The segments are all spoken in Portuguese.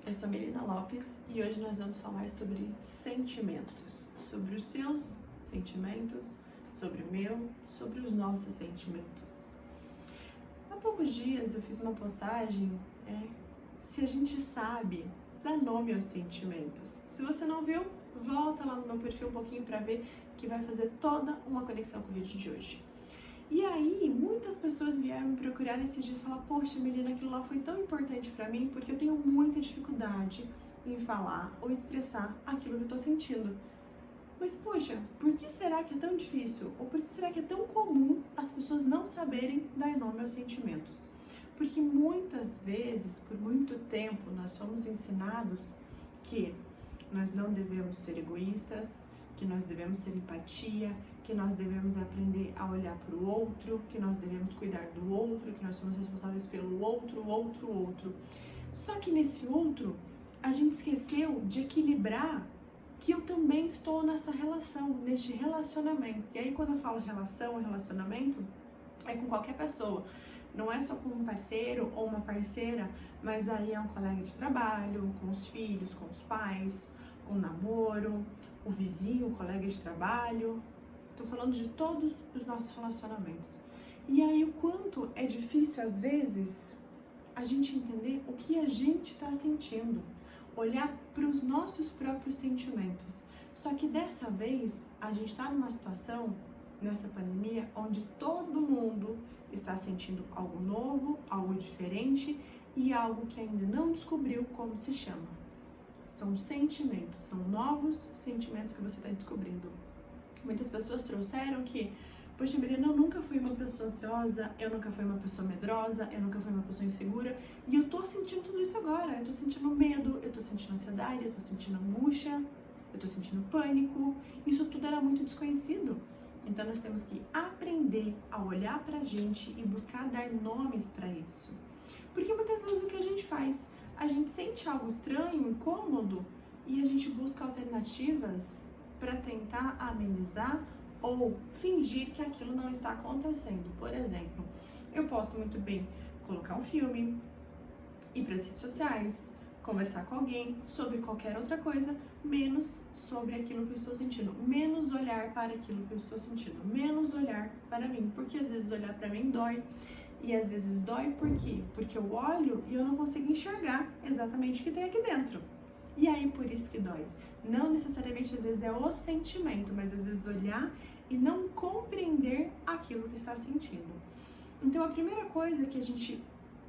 Eu sou Melina Lopes e hoje nós vamos falar sobre sentimentos, sobre os seus sentimentos, sobre o meu, sobre os nossos sentimentos. Há poucos dias eu fiz uma postagem, se a gente sabe dar nome aos sentimentos. Se você não viu, volta lá no meu perfil um pouquinho para ver que vai fazer toda uma conexão com o vídeo de hoje. E aí, muitas pessoas vieram me procurar nesses dias e falar: poxa, Melina, aquilo lá foi tão importante pra mim porque eu tenho muita dificuldade em falar ou expressar aquilo que eu tô sentindo. Mas, poxa, por que será que é tão difícil? Ou por que será que é tão comum as pessoas não saberem dar nome aos sentimentos? Porque muitas vezes, por muito tempo, nós somos ensinados que nós não devemos ser egoístas, que nós devemos ter empatia, que nós devemos aprender a olhar para o outro, que nós devemos cuidar do outro, que nós somos responsáveis pelo outro. Só que nesse outro, a gente esqueceu de equilibrar que eu também estou nessa relação, neste relacionamento. E aí quando eu falo relacionamento, é com qualquer pessoa. Não é só com um parceiro ou uma parceira, mas aí é um colega de trabalho, com os filhos, com os pais, um namoro, o vizinho, o colega de trabalho. Tô falando de todos os nossos relacionamentos. E aí o quanto é difícil, às vezes, a gente entender o que a gente está sentindo. Olhar para os nossos próprios sentimentos. Só que dessa vez, a gente está numa situação, nessa pandemia, onde todo mundo está sentindo algo novo, algo diferente e algo que ainda não descobriu como se chama. São sentimentos, são novos sentimentos que você está descobrindo. Muitas pessoas trouxeram que, poxa, Melina, eu nunca fui uma pessoa ansiosa, eu nunca fui uma pessoa medrosa, eu nunca fui uma pessoa insegura, e eu tô sentindo tudo isso agora. Eu tô sentindo medo, eu tô sentindo ansiedade, eu tô sentindo angústia, eu tô sentindo pânico. Isso tudo era muito desconhecido. Então nós temos que aprender a olhar pra gente e buscar dar nomes pra isso. Porque muitas vezes o que a gente faz? A gente sente algo estranho, incômodo, e a gente busca alternativas para tentar amenizar ou fingir que aquilo não está acontecendo. Por exemplo, eu posso muito bem colocar um filme, ir para as redes sociais, conversar com alguém sobre qualquer outra coisa, menos sobre aquilo que eu estou sentindo, menos olhar para aquilo que eu estou sentindo, menos olhar para mim, porque às vezes olhar para mim dói. E às vezes dói por quê? Porque eu olho e eu não consigo enxergar exatamente o que tem aqui dentro. E aí por isso que dói. Não necessariamente às vezes é o sentimento, mas às vezes olhar e não compreender aquilo que está sentindo. Então a primeira coisa que a gente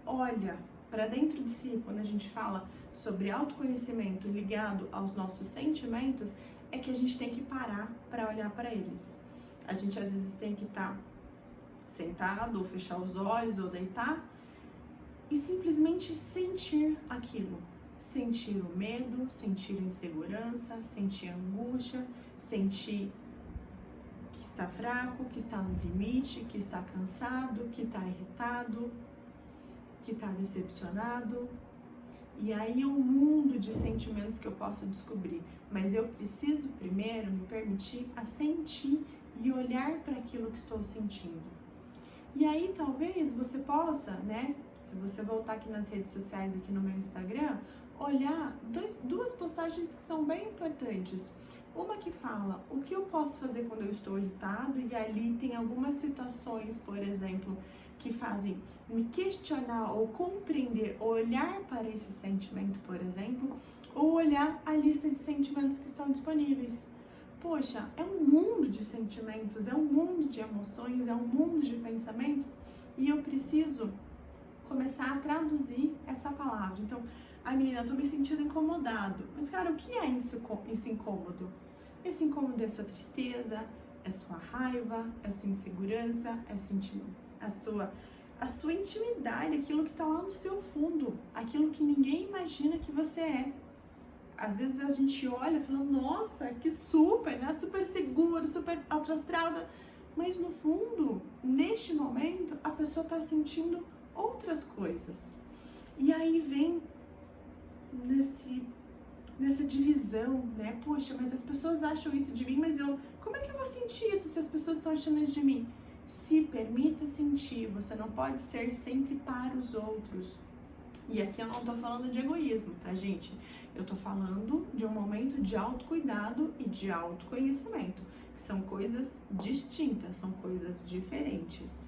olha para dentro de si, quando a gente fala sobre autoconhecimento ligado aos nossos sentimentos, é que a gente tem que parar para olhar para eles. A gente às vezes tem que estar sentado, ou fechar os olhos, ou deitar, e simplesmente sentir aquilo. Sentir o medo, sentir a insegurança, sentir a angústia, sentir que está fraco, que está no limite, que está cansado, que está irritado, que está decepcionado. E aí é um mundo de sentimentos que eu posso descobrir, mas eu preciso primeiro me permitir a sentir e olhar para aquilo que estou sentindo. E aí talvez você possa, se você voltar aqui nas redes sociais, aqui no meu Instagram, olhar duas postagens que são bem importantes. Uma que fala o que eu posso fazer quando eu estou irritado, e ali tem algumas situações, por exemplo, que fazem me questionar ou compreender, olhar para esse sentimento, por exemplo, ou olhar a lista de sentimentos que estão disponíveis. Poxa, é um mundo de sentimentos, é um mundo de emoções, é um mundo de pensamentos, e eu preciso começar a traduzir essa palavra. Então, menina, eu tô me sentindo incomodado. Mas, cara, o que é esse incômodo? Esse incômodo é sua tristeza, é sua raiva, é sua insegurança, é a sua intimidade, aquilo que tá lá no seu fundo, aquilo que ninguém imagina que você é. Às vezes a gente olha falando, nossa, que super, né? Super seguro, super autoastral. Mas no fundo, neste momento, a pessoa tá sentindo outras coisas. E aí vem nessa divisão, né? Poxa, mas as pessoas acham isso de mim, mas como é que eu vou sentir isso se as pessoas estão achando isso de mim? Se permita sentir, você não pode ser sempre para os outros. E aqui eu não tô falando de egoísmo, tá, gente? Eu tô falando de um momento de autocuidado e de autoconhecimento, que são coisas distintas, são coisas diferentes.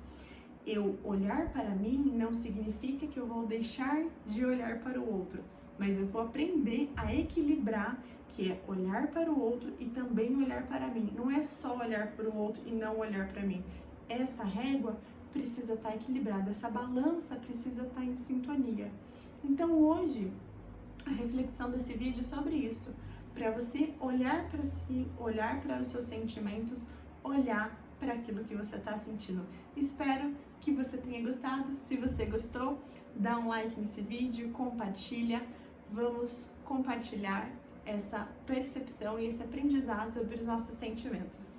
Eu olhar para mim não significa que eu vou deixar de olhar para o outro, mas eu vou aprender a equilibrar, que é olhar para o outro e também olhar para mim. Não é só olhar para o outro e não olhar para mim. Essa régua precisa estar equilibrada, essa balança precisa estar em sintonia. Então hoje, a reflexão desse vídeo é sobre isso, para você olhar para si, olhar para os seus sentimentos, olhar para aquilo que você está sentindo. Espero que você tenha gostado. Se você gostou, dá um like nesse vídeo, compartilha. Vamos compartilhar essa percepção e esse aprendizado sobre os nossos sentimentos.